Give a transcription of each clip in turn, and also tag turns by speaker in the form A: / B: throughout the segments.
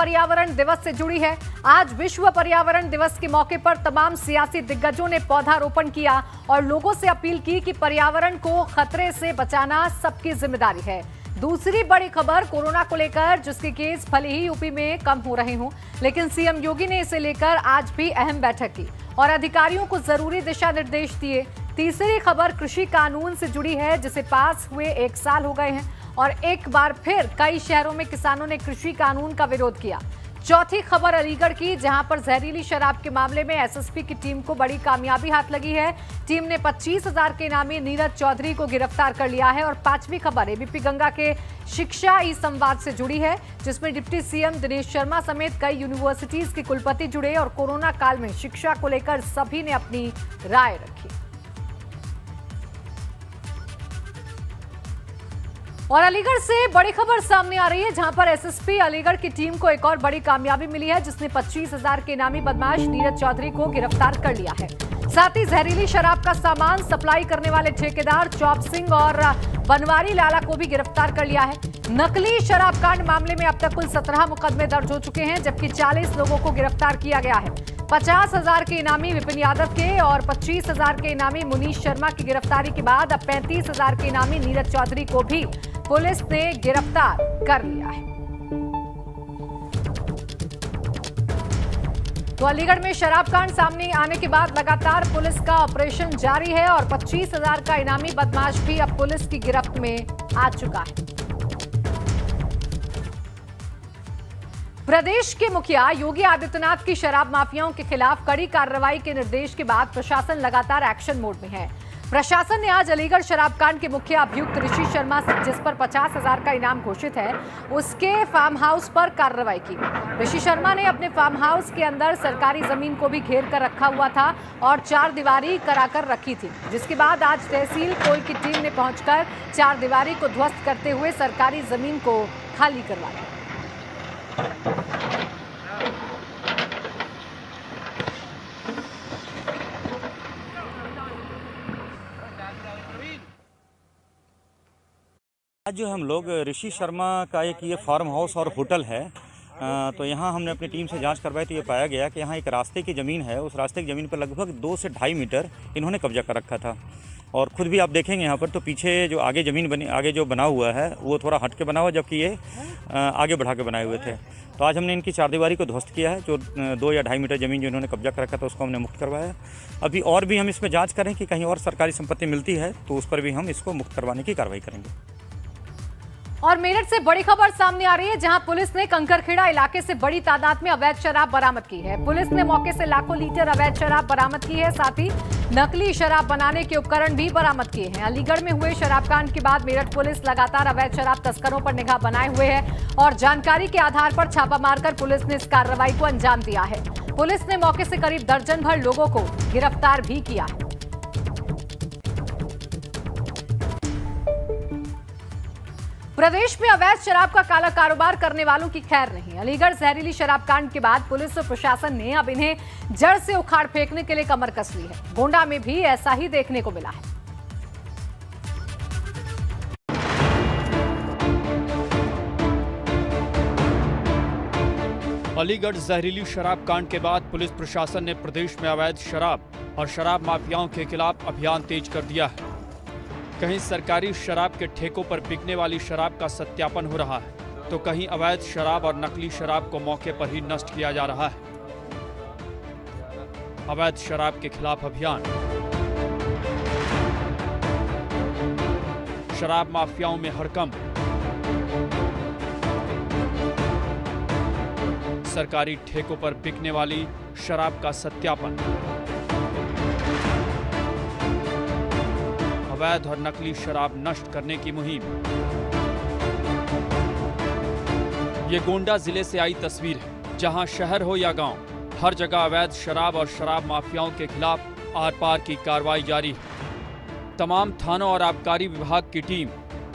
A: पर्यावरण दिवस से जुड़ी है। आज विश्व पर्यावरण दिवस के मौके पर तमाम सियासी दिग्गजों ने पौधारोपण किया और लोगों से अपील की कि पर्यावरण को खतरे से बचाना सबकी जिम्मेदारी है। दूसरी बड़ी खबर कोरोना को लेकर, जिसके केस भले ही यूपी में कम हो रहे हों, लेकिन सीएम योगी ने इसे लेकर आज भी अहम बैठक की और अधिकारियों को जरूरी दिशा निर्देश दिए। तीसरी खबर कृषि कानून से जुड़ी है, जिसे पास हुए 1 साल हो गए हैं और एक बार फिर कई शहरों में किसानों ने कृषि कानून का विरोध किया। चौथी खबर अलीगढ़ की, जहां पर जहरीली शराब के मामले में एसएसपी की टीम को बड़ी कामयाबी हाथ लगी है। टीम ने 25,000 के इनामी नीरज चौधरी को गिरफ्तार कर लिया है। और पांचवी खबर एबीपी गंगा के शिक्षा ई संवाद से जुड़ी है, जिसमें डिप्टी सीएम दिनेश शर्मा समेत कई यूनिवर्सिटीज के कुलपति जुड़े और कोरोना काल में शिक्षा को लेकर सभी ने अपनी राय रखी। और अलीगढ़ से बड़ी खबर सामने आ रही है, जहां पर एसएसपी अलीगढ़ की टीम को एक और बड़ी कामयाबी मिली है, जिसने 25,000 के इनामी बदमाश नीरज चौधरी को गिरफ्तार कर लिया है। साथ ही जहरीली शराब का सामान सप्लाई करने वाले ठेकेदार चौप सिंह और बनवारी लाला को भी गिरफ्तार कर लिया है। नकली शराब कांड मामले में अब तक कुल 17 मुकदमे दर्ज हो चुके हैं, जबकि 40 लोगों को गिरफ्तार किया गया है। 50,000 के इनामी विपिन यादव के और 25,000 के इनामी मुनीश शर्मा की गिरफ्तारी के बाद अब 35,000 के इनामी नीरज चौधरी को भी पुलिस ने गिरफ्तार कर लिया है। तो अलीगढ़ में शराब कांड सामने आने के बाद लगातार पुलिस का ऑपरेशन जारी है और 25,000 का इनामी बदमाश भी अब पुलिस की गिरफ्त में आ चुका है। प्रदेश के मुखिया योगी आदित्यनाथ की शराब माफियाओं के खिलाफ कड़ी कार्रवाई के निर्देश के बाद प्रशासन लगातार एक्शन मोड में है। प्रशासन ने आज अलीगढ़ शराब कांड के मुख्य अभियुक्त ऋषि शर्मा, जिस पर 50,000 का इनाम घोषित है, उसके फार्म हाउस पर कार्रवाई की। ऋषि शर्मा ने अपने फार्म हाउस के अंदर सरकारी जमीन को भी घेर कर रखा हुआ था और 4 दीवारी कराकर रखी थी, जिसके बाद आज तहसील कोल की टीम ने पहुंचकर 4 दीवारी को ध्वस्त करते हुए सरकारी जमीन को खाली करवाया।
B: आज जो हम लोग ऋषि शर्मा का एक ये फार्म हाउस और होटल है, तो यहाँ हमने अपनी टीम से जांच करवाई तो ये पाया गया कि यहाँ एक रास्ते की ज़मीन है। उस रास्ते की ज़मीन पर लगभग 2 से 2.5 मीटर इन्होंने कब्जा कर रखा था। और ख़ुद भी आप देखेंगे यहाँ पर तो पीछे जो आगे ज़मीन बनी, आगे जो बना हुआ है वो थोड़ा हट के बना हुआ, जबकि ये आगे बढ़ा के बनाए हुए थे। तो आज हमने इनकी 4 दीवारी को ध्वस्त किया है। जो 2 या 2.5 मीटर ज़मीन जो इन्होंने कब्जा कर रखा था उसको हमने मुक्त करवाया। अभी और भी हम इसमें जाँच करें कि कहीं और सरकारी संपत्ति मिलती है तो उस पर भी हम इसको मुक्त करवाने की कार्रवाई करेंगे।
A: और मेरठ से बड़ी खबर सामने आ रही है, जहां पुलिस ने कंकरखेड़ा इलाके से बड़ी तादाद में अवैध शराब बरामद की है। पुलिस ने मौके से लाखों लीटर अवैध शराब बरामद की है, साथ ही नकली शराब बनाने के उपकरण भी बरामद किए हैं। अलीगढ़ में हुए शराब कांड के बाद मेरठ पुलिस लगातार अवैध शराब तस्करों पर निगाह बनाए हुए है और जानकारी के आधार पर छापा मारकर पुलिस ने इस कार्रवाई को अंजाम दिया है। पुलिस ने मौके से करीब दर्जन भर लोगों को गिरफ्तार भी किया है। प्रदेश में अवैध शराब का काला कारोबार करने वालों की खैर नहीं। अलीगढ़ जहरीली शराब कांड के बाद पुलिस और प्रशासन ने अब इन्हें जड़ से उखाड़ फेंकने के लिए कमर कस ली है। गोंडा में भी ऐसा ही देखने को मिला है।
C: अलीगढ़ जहरीली शराब कांड के बाद पुलिस प्रशासन ने प्रदेश में अवैध शराब और शराब माफियाओं के खिलाफ अभियान तेज कर दिया है। कहीं सरकारी शराब के ठेकों पर बिकने वाली शराब का सत्यापन हो रहा है, तो कहीं अवैध शराब और नकली शराब को मौके पर ही नष्ट किया जा रहा है। अवैध शराब के खिलाफ अभियान, शराब माफियाओं में हड़कंप, सरकारी ठेकों पर बिकने वाली शराब का सत्यापन, अवैध और नकली शराब नष्ट करने की मुहिम। ये गोंडा जिले से आई तस्वीर है, जहां शहर हो या गांव, हर जगह अवैध शराब और शराब माफियाओं के खिलाफ आर पार की कार्रवाई जारी है। तमाम थानों और आबकारी विभाग की टीम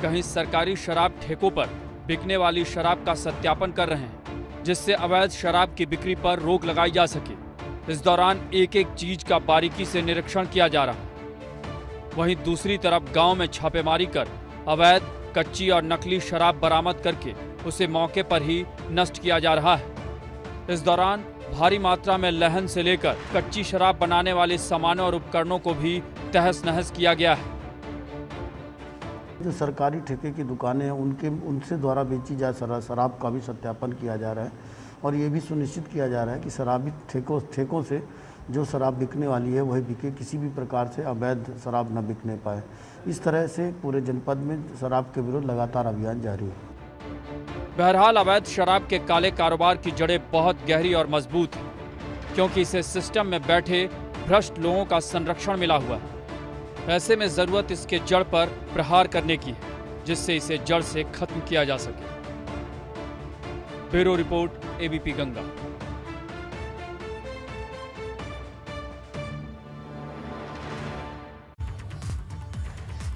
C: कहीं सरकारी शराब ठेकों पर बिकने वाली शराब का सत्यापन कर रहे हैं, जिससे अवैध शराब की बिक्री पर रोक लगाई जा सके। इस दौरान एक एक चीज का बारीकी से निरीक्षण किया जा रहा है। वहीं दूसरी तरफ गांव में छापेमारी कर अवैध, कच्ची और नकली शराब बरामद करके उसे मौके पर ही नष्ट किया जा रहा है। इस दौरान भारी मात्रा में लहन से लेकर कच्ची शराब बनाने वाले सामानों और उपकरणों को भी तहस नहस किया गया है।
D: जो सरकारी ठेके की दुकानें हैं उनसे द्वारा बेची जा शराब का भी सत्यापन किया जा रहा है और ये भी सुनिश्चित किया जा रहा है कि शराबी ठेकों से जो शराब बिकने वाली है वही बिके, किसी भी प्रकार से अवैध शराब न बिकने पाए। इस तरह से पूरे जनपद में शराब के विरुद्ध लगातार अभियान जारी है।
C: बहरहाल अवैध शराब के काले कारोबार की जड़ें बहुत गहरी और मजबूत हैं, क्योंकि इसे सिस्टम में बैठे भ्रष्ट लोगों का संरक्षण मिला हुआ है। ऐसे में जरूरत इसके जड़ पर प्रहार करने की है, जिससे इसे जड़ से खत्म किया जा सके। Bureau report, ABP Ganga.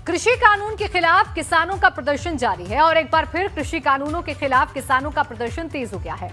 A: कृषि कानून के खिलाफ किसानों का प्रदर्शन जारी है और एक बार फिर कृषि कानूनों के खिलाफ किसानों का प्रदर्शन तेज हो गया है।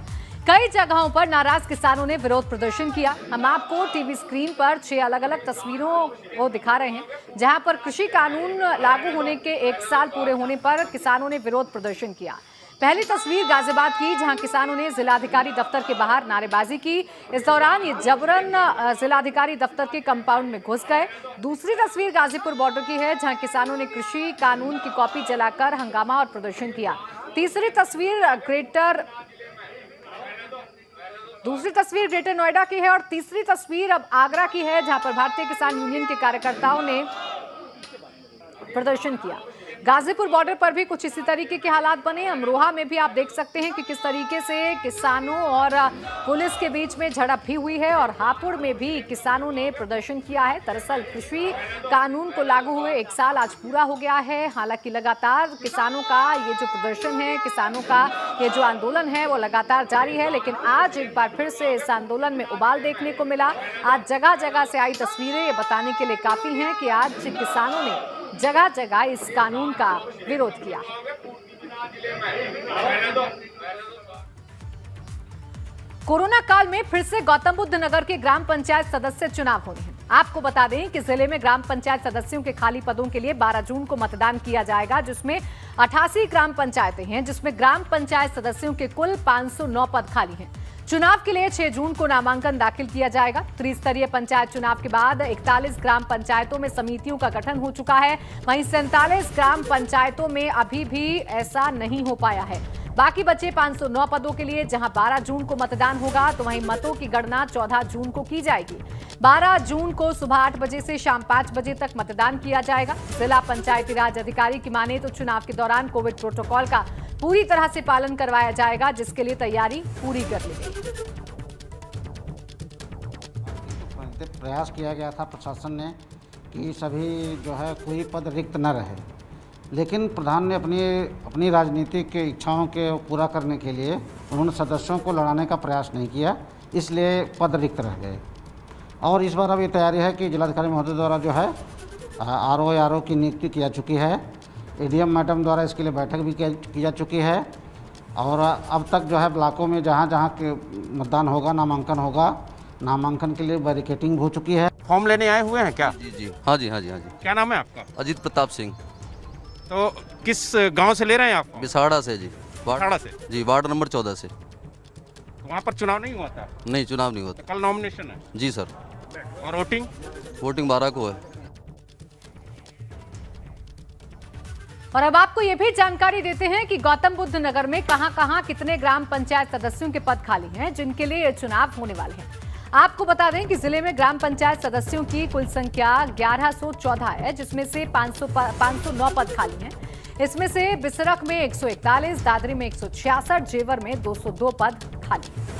A: कई जगहों पर नाराज किसानों ने विरोध प्रदर्शन किया। हम आपको टीवी स्क्रीन पर 6 अलग-अलग तस्वीरों को दिखा रहे हैं, जहां पर कृषि कानून लागू होने के 1 साल पूरे होने पर किसानों ने विरोध प्रदर्शन किया। पहली तस्वीर गाजियाबाद की, जहां किसानों ने जिलाधिकारी दफ्तर के बाहर नारेबाजी की। इस दौरान ये जबरन जिलाधिकारी दफ्तर के कंपाउंड में घुस गए। दूसरी तस्वीर गाजीपुर बॉर्डर की है, जहां किसानों ने कृषि कानून की कॉपी जलाकर हंगामा और प्रदर्शन किया। दूसरी तस्वीर ग्रेटर नोएडा की है और तीसरी तस्वीर अब आगरा की है, जहां पर भारतीय किसान यूनियन के कार्यकर्ताओं ने प्रदर्शन किया। गाजीपुर बॉर्डर पर भी कुछ इसी तरीके के हालात बने। अमरोहा में भी आप देख सकते हैं कि किस तरीके से किसानों और पुलिस के बीच में झड़प भी हुई है और हापुड़ में भी किसानों ने प्रदर्शन किया है। दरअसल कृषि कानून को लागू हुए 1 साल आज पूरा हो गया है। हालांकि लगातार किसानों का ये जो प्रदर्शन है, किसानों का ये जो आंदोलन है वो लगातार जारी है, लेकिन आज एक बार फिर से इस आंदोलन में उबाल देखने को मिला। आज जगह जगह से आई तस्वीरें ये बताने के लिए काफी हैं कि आज किसानों ने जगह जगह इस कानून का विरोध किया। कोरोना काल में फिर से गौतम बुद्ध नगर के ग्राम पंचायत सदस्य चुनाव होने हैं। आपको बता दें कि जिले में ग्राम पंचायत सदस्यों के खाली पदों के लिए 12 जून को मतदान किया जाएगा, जिसमें 88 ग्राम पंचायतें हैं, जिसमें ग्राम पंचायत सदस्यों के कुल 509 पद खाली हैं। चुनाव के लिए 6 जून को नामांकन दाखिल किया जाएगा। त्रिस्तरीय पंचायत चुनाव के बाद 41 ग्राम पंचायतों में समितियों का गठन हो चुका है। वहीं 47 ग्राम पंचायतों में अभी भी ऐसा नहीं हो पाया है। बाकी बचे 509 पदों के लिए जहां 12 जून को मतदान होगा, तो वहीं मतों की गणना 14 जून को की जाएगी। 12 जून को सुबह 8 बजे से शाम 5 बजे तक मतदान किया जाएगा। जिला पंचायती राज अधिकारी की माने तो चुनाव के दौरान कोविड प्रोटोकॉल का पूरी तरह से पालन करवाया जाएगा, जिसके लिए तैयारी पूरी कर ली गई।
E: प्रयास किया गया था प्रशासन ने कि सभी जो है कोई पद रिक्त न रहे, लेकिन प्रधान ने अपनी राजनीतिक इच्छाओं के पूरा करने के लिए उन्होंने सदस्यों को लड़ाने का प्रयास नहीं किया, इसलिए पद रिक्त रह गए। और इस बार अब ये तैयारी है कि जिलाधिकारी महोदय द्वारा जो है आरओ की नियुक्ति की जा चुकी है। एडीएम मैडम द्वारा इसके लिए बैठक भी की जा चुकी है और अब तक जो है ब्लॉकों में जहाँ जहाँ के मतदान होगा, नामांकन होगा, नामांकन के लिए बैरिकेटिंग हो चुकी है।
F: फॉर्म लेने आए हुए हैं क्या?
G: जी हाँ जी।
F: क्या नाम है आपका?
G: अजीत प्रताप सिंह।
F: तो किस गांव से ले रहे हैं आप?
G: बिसाड़ा से जी।
F: बिसाड़ा से
G: जी, वार्ड नंबर 14 से।
F: तो वहाँ पर चुनाव नहीं हुआ था?
G: नहीं, चुनाव नहीं होता।
F: तो कल नॉमिनेशन है?
G: जी सर।
F: और वोटिंग
G: 12 को है।
A: और अब आपको ये भी जानकारी देते हैं कि गौतम बुद्ध नगर में कहां-कहां कितने ग्राम पंचायत सदस्यों के पद खाली हैं, जिनके लिए चुनाव होने वाले हैं। आपको बता दें कि जिले में ग्राम पंचायत सदस्यों की कुल संख्या 1114 है, जिसमें से 509 पद खाली हैं। इसमें से बिसरख में 141, दादरी में 166, जेवर में 202 पद खाली हैं।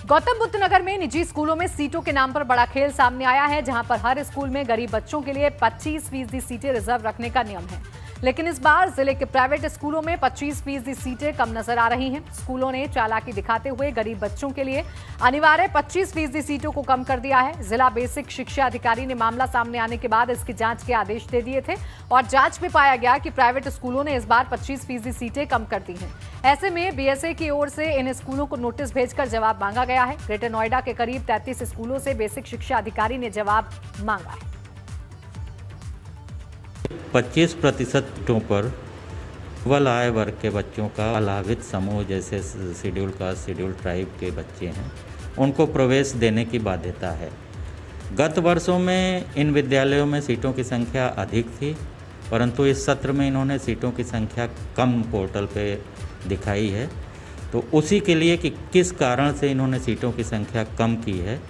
A: गौतम बुद्ध नगर में निजी स्कूलों में सीटों के नाम पर बड़ा खेल सामने आया है, जहां पर हर स्कूल में गरीब बच्चों के लिए 25% सीटें रिजर्व रखने का नियम है। लेकिन इस बार जिले के प्राइवेट स्कूलों में 25% सीटें कम नजर आ रही हैं। स्कूलों ने चालाकी दिखाते हुए गरीब बच्चों के लिए अनिवार्य 25% सीटों को कम कर दिया है। जिला बेसिक शिक्षा अधिकारी ने मामला सामने आने के बाद इसकी जांच के आदेश दे दिए थे और जांच में पाया गया कि प्राइवेट स्कूलों ने इस बार 25% सीटें कम कर दी हैं। ऐसे में बीएसए की ओर से इन स्कूलों को नोटिस भेजकर जवाब मांगा गया है। ग्रेटर नोएडा के करीब 33 स्कूलों से बेसिक शिक्षा अधिकारी ने जवाब मांगा है।
H: 25% सीटों पर केवल आय वर्ग के बच्चों का अलाभित समूह जैसे शेड्यूल कास्ट, शेड्यूल ट्राइब के बच्चे हैं, उनको प्रवेश देने की बाध्यता है। गत वर्षों में इन विद्यालयों में सीटों की संख्या अधिक थी, परंतु इस सत्र में इन्होंने सीटों की संख्या कम पोर्टल पे दिखाई है। तो उसी के लिए कि किस कारण से इन्होंने सीटों की संख्या कम की है,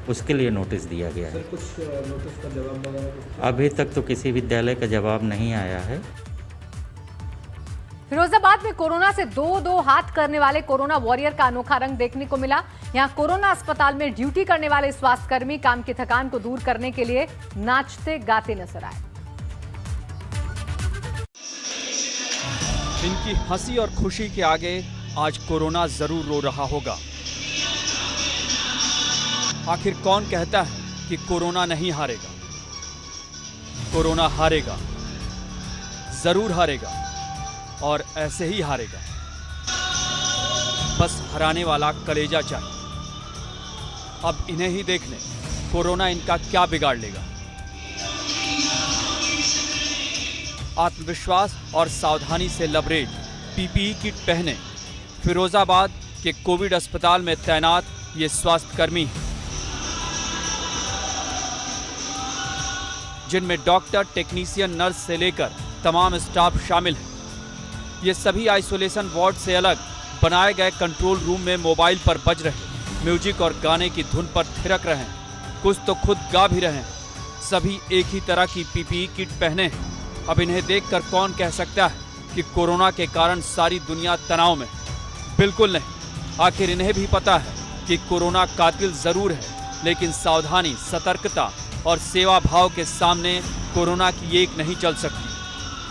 H: उसके लिए नोटिस दिया गया है।
I: कुछ नोटिस का जवाब वगैरह
H: अभी तक तो किसी विद्यालय का जवाब नहीं आया है।
A: फिरोजाबाद में कोरोना से दो हाथ करने वाले कोरोना वॉरियर का अनोखा रंग देखने को मिला। यहां कोरोना अस्पताल में ड्यूटी करने वाले स्वास्थ्यकर्मी काम की थकान को दूर करने के लिए नाचते गाते नजर आए।
C: इनकी हंसी और खुशी के आगे आज कोरोना जरूर रो रहा होगा। आखिर कौन कहता है कि कोरोना नहीं हारेगा? कोरोना हारेगा, जरूर हारेगा और ऐसे ही हारेगा। बस हराने वाला कलेजा चाहिए। अब इन्हें ही देख लें, कोरोना इनका क्या बिगाड़ लेगा। आत्मविश्वास और सावधानी से लबरेज पीपीई किट पहने फिरोजाबाद के कोविड अस्पताल में तैनात ये स्वास्थ्यकर्मी हैं, जिनमें डॉक्टर, टेक्नीशियन, नर्स से लेकर तमाम स्टाफ शामिल है। ये सभी आइसोलेशन वार्ड से अलग बनाए गए कंट्रोल रूम में मोबाइल पर बज रहे म्यूजिक और गाने की धुन पर थिरक रहे हैं। कुछ तो खुद गा भी रहे हैं। सभी एक ही तरह की पीपीई किट पहने हैं। अब इन्हें देखकर कौन कह सकता है कि कोरोना के कारण सारी दुनिया तनाव में? बिल्कुल नहीं। आखिर इन्हें भी पता है कि कोरोना कातिल जरूर है, लेकिन सावधानी, सतर्कता और सेवा भाव के सामने कोरोना की एक नहीं चल सकती।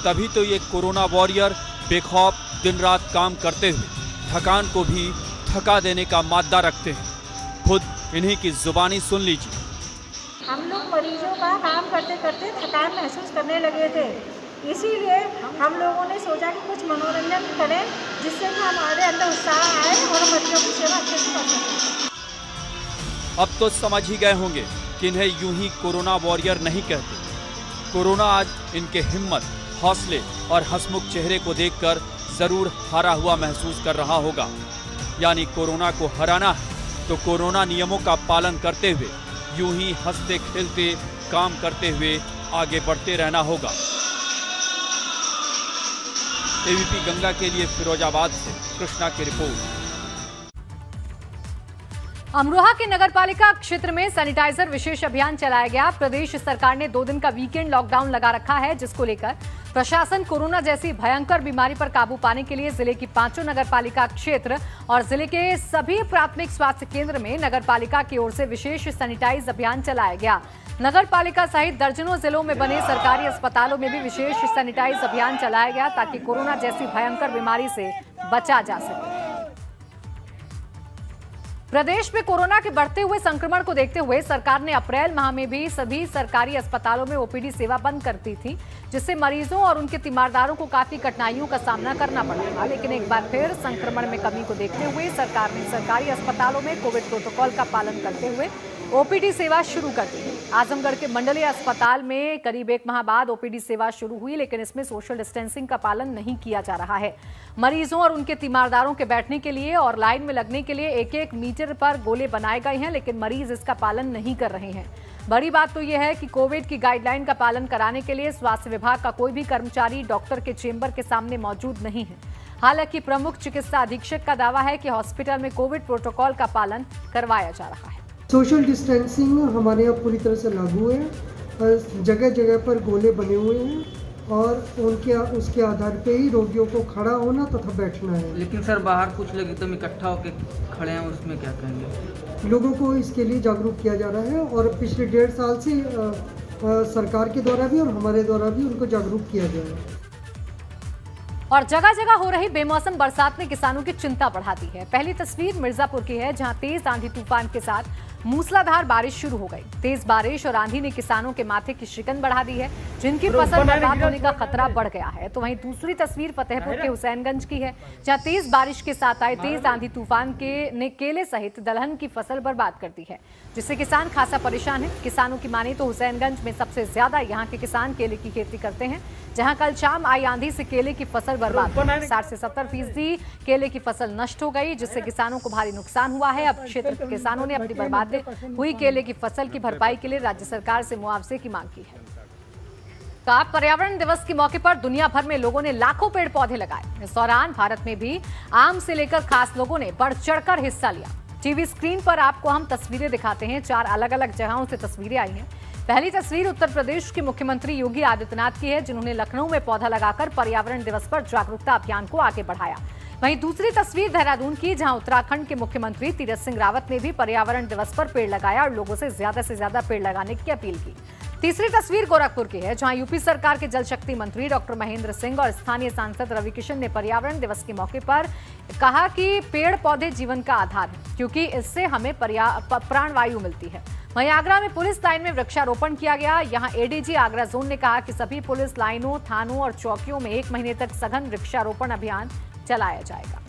C: तभी तो ये कोरोना वॉरियर बेखौफ दिन रात काम करते हुए थकान को भी थका देने का मादा रखते हैं। खुद इन्हीं की जुबानी सुन लीजिए।
J: हम लोग मरीजों का काम करते करते थकान महसूस करने लगे थे, इसीलिए हम लोगों ने सोचा कि कुछ मनोरंजन करें जिससे कि हमारे अंदर उत्साह आए और मरीजों की सेवा अच्छे से कर सकें।
C: अब तो समझ ही गए होंगे कि इन्हें यूं ही कोरोना वॉरियर नहीं कहते। कोरोना आज इनके हिम्मत, हौसले और हंसमुख चेहरे को देखकर जरूर हारा हुआ महसूस कर रहा होगा। यानी कोरोना को हराना है तो कोरोना नियमों का पालन करते हुए यूं ही हंसते खेलते काम करते हुए आगे बढ़ते रहना होगा। एबीपी गंगा के लिए फिरोजाबाद से कृष्णा की रिपोर्ट।
A: अमरोहा के नगरपालिका क्षेत्र में सैनिटाइजर विशेष अभियान चलाया गया। प्रदेश सरकार ने 2 दिन का वीकेंड लॉकडाउन लगा रखा है, जिसको लेकर प्रशासन कोरोना जैसी भयंकर बीमारी पर काबू पाने के लिए जिले की 5 नगरपालिका क्षेत्र और जिले के सभी प्राथमिक स्वास्थ्य केंद्र में नगरपालिका की ओर से विशेष सैनिटाइज अभियान चलाया गया। नगरपालिका सहित दर्जनों जिलों में बने सरकारी अस्पतालों में भी विशेष सैनिटाइज अभियान चलाया गया ताकि कोरोना जैसी भयंकर बीमारी से बचा जा सके। प्रदेश में कोरोना के बढ़ते हुए संक्रमण को देखते हुए सरकार ने अप्रैल माह में भी सभी सरकारी अस्पतालों में ओपीडी सेवा बंद कर दी थी, जिससे मरीजों और उनके तीमारदारों को काफी कठिनाइयों का सामना करना पड़ा था। लेकिन एक बार फिर संक्रमण में कमी को देखते हुए सरकार ने सरकारी अस्पतालों में कोविड प्रोटोकॉल का पालन करते हुए ओपीडी सेवा शुरू कर दी। आजमगढ़ के मंडलीय अस्पताल में करीब 1 माह बाद ओपीडी सेवा शुरू हुई, लेकिन इसमें सोशल डिस्टेंसिंग का पालन नहीं किया जा रहा है। मरीजों और उनके तीमारदारों के बैठने के लिए और लाइन में लगने के लिए 1-1 मीटर पर गोले बनाए गए हैं, लेकिन मरीज इसका पालन नहीं कर रहे हैं। बड़ी बात तो यह है कि कोविड की गाइडलाइन का पालन कराने के लिए स्वास्थ्य विभाग का कोई भी कर्मचारी डॉक्टर के चेंबर के सामने मौजूद नहीं है। हालांकि प्रमुख चिकित्सा अधीक्षक का दावा है कि हॉस्पिटल में कोविड प्रोटोकॉल का पालन करवाया जा रहा है।
K: सोशल डिस्टेंसिंग हमारे यहाँ पूरी तरह से लागू है। जगह जगह पर गोले बने हुए हैं और उसके आधार पे ही रोगियों को खड़ा होना तथा बैठना है।
L: लेकिन सर बाहर कुछ लोग एकदम इकट्ठा होकर खड़े हैं, उसमें क्या कहेंगे?
K: लोगों को इसके लिए जागरूक किया जा रहा है और पिछले 1.5 साल से सरकार के द्वारा भी और हमारे द्वारा भी उनको जागरूक किया गया है।
A: और जगह जगह हो रही बेमौसम बरसात ने किसानों की चिंता बढ़ा दी है। पहली तस्वीर मिर्जापुर की है, जहां तेज आंधी तूफान के साथ मूसलाधार बारिश शुरू हो गई। तेज बारिश और आंधी ने किसानों के माथे की शिकन बढ़ा दी है, जिनकी फसल बर्बाद होने का खतरा बढ़ गया है। तो वहीं दूसरी तस्वीर फतेहपुर के हुसैनगंज की है, जहां तेज बारिश के साथ आए तेज आंधी तूफान ने केले सहित दलहन की फसल बर्बाद कर दी है, जिससे किसान खासा परेशान है। किसानों की माने तो हुसैनगंज में सबसे ज्यादा यहाँ के किसान केले की खेती करते हैं, जहां कल शाम आई आंधी से केले की फसल बर्बाद हो गई। 60 से 70% केले की फसल नष्ट हो गई, जिससे किसानों को भारी नुकसान हुआ है। अब क्षेत्र के किसानों ने अपनी बर्बाद हुई केले की फसल की भरपाई के लिए राज्य सरकार से मुआवजे की मांग की है। पर्यावरण दिवस के मौके पर दुनिया भर में लोगों ने लाखों पेड़ पौधे लगाए। इस दौरान भारत में भी आम से लेकर खास लोगों ने बढ़ चढ़कर हिस्सा लिया। टीवी स्क्रीन पर आपको हम तस्वीरें दिखाते हैं। 4 अलग अलग जगहों से तस्वीरें आई हैं। पहली तस्वीर उत्तर प्रदेश के मुख्यमंत्री योगी आदित्यनाथ की है, जिन्होंने लखनऊ में पौधा लगाकर पर्यावरण दिवस पर जागरूकता अभियान को आगे बढ़ाया। वहीं दूसरी तस्वीर देहरादून की, जहां उत्तराखंड के मुख्यमंत्री तीरथ सिंह रावत ने भी पर्यावरण दिवस पर पेड़ लगाया और लोगों से ज्यादा पेड़ लगाने की अपील की। तीसरी तस्वीर गोरखपुर की है, जहां यूपी सरकार के जल शक्ति मंत्री डॉक्टर महेंद्र सिंह और स्थानीय सांसद रवि किशन ने पर्यावरण दिवस के मौके पर कहा कि पेड़ पौधे जीवन का आधार है, क्योंकि इससे हमें प्राणवायु मिलती है। वहीं आगरा में पुलिस लाइन में वृक्षारोपण किया गया। यहां एडीजी आगरा जोन ने कहा कि सभी पुलिस लाइनों, थानों और चौकियों में 1 महीने तक सघन वृक्षारोपण अभियान चलाया जाएगा।